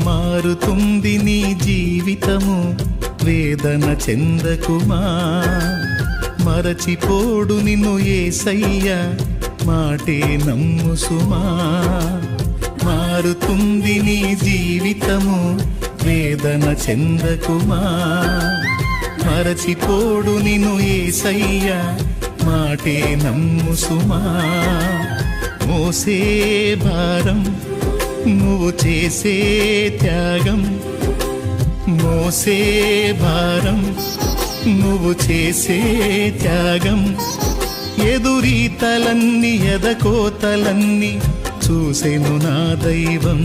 మారుతుంది నీ జీవితము, వేదన చెందకుమా. మరచిపోడు నిన్ను యేసయ్య, మాటే నమ్ము సుమా. మారుతుంది నీ జీవితము, వేదన చెందకుమా. మరచిపోడు నిన్ను యేసయ్య, మాటే నమ్ము సుమా. మోసే భారం నువ్వు చేసే త్యాగం, మోసే భారం నువ్వు చేసే త్యాగం. ఎదురీతలన్నీ ఎదకోతలన్నీ చూసెను నా దైవం,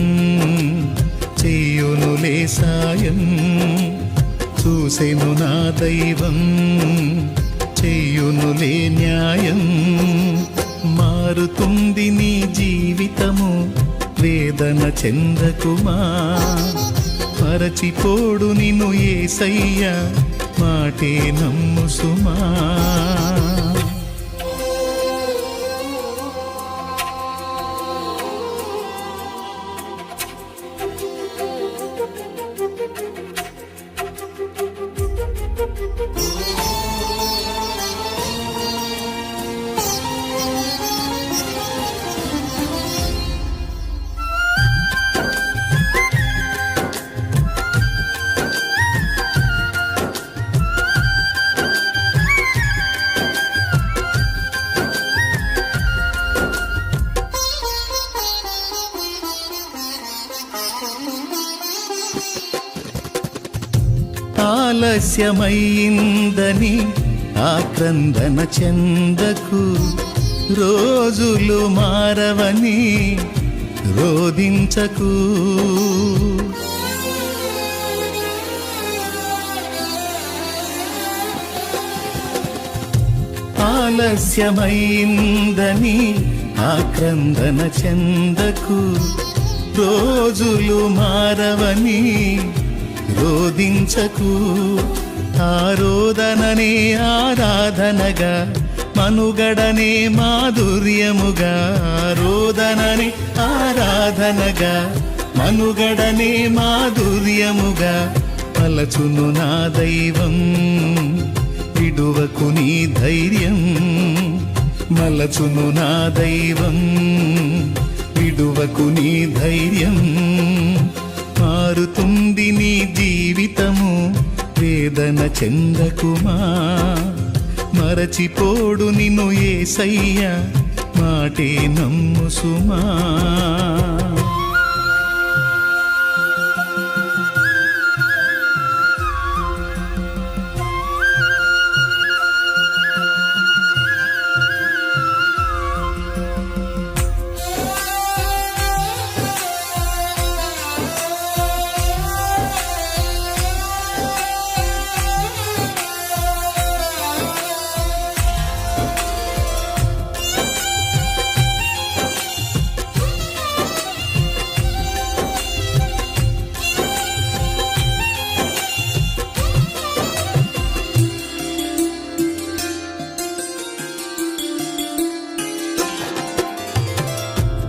చెయ్యునులే సాయం. చూసెను నా దైవం, చెయ్యునులే న్యాయం. మారుతుంది నీ జీవితము, వేదన చెందకుమా. మరచిపోడు నిన్ను యేసయ్య, మాటే నమ్ము సుమా. ఆలస్యమైందని ఆక్రందన చెందకు, రోజులు మారవని రోదించకు. ఆలస్యమైందని ఆక్రందన చెందకు, రోజులు మారవని రోదించకు. ఆరోదననే ఆరాధనగా, మనుగడనే మాధుర్యముగా. ఆరోదననే ఆరాధనగా, మనుగడనే మాధుర్యముగా. పలచును నా దైవం, విడువకు నీ ధైర్యం. మలచును నా దైవం, విడువకు నీ ధైర్యం. మారుతుంది నీ జీవితము, వేదన చెందకుమా. మరచిపోడు నిన్ను యేసయ్య, మాటే నమ్ము సుమా.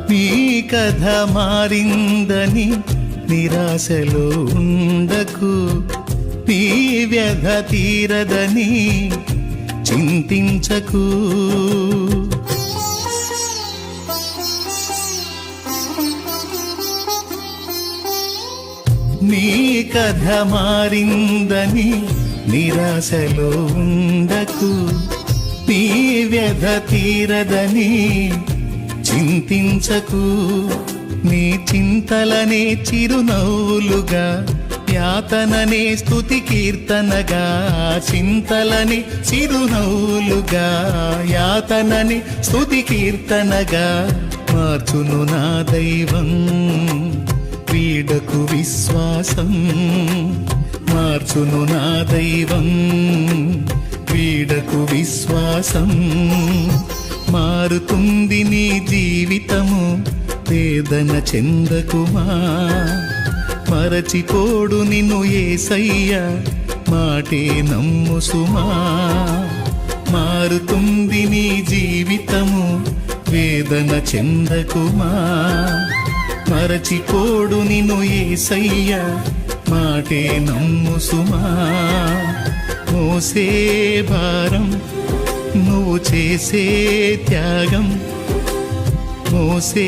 నీ కథ మారిందని నిరాశలో ఉండకు, నీ వ్యధ తీరదని చింతించకు. నీ కథ మారిందని నిరాశలో ఉండకు, నీ వ్యధ తీరదని చింతించకు. నీ చింతలనే చిరునవ్వులుగా, యాతననే స్తుతి కీర్తనగా. చింతలని చిరునవ్వులుగా, యాతనని స్తుతి కీర్తనగా. మార్చును నా దైవం, వీడకు విశ్వాసం. మార్చును నా దైవం, వీడకు విశ్వాసం. మారుతుంది నీ జీవితము, వేదన చెందకుమా. మరచిపోడు నిన్ను యేసయ్య, మాటే నమ్ము సుమా. మారుతుంది నీ జీవితము, వేదన చెందకుమా. మరచిపోడు నిన్ను యేసయ్య మాటే నమ్ము సుమా మోసే భారం నువ్వు చేసే త్యాగం మోసే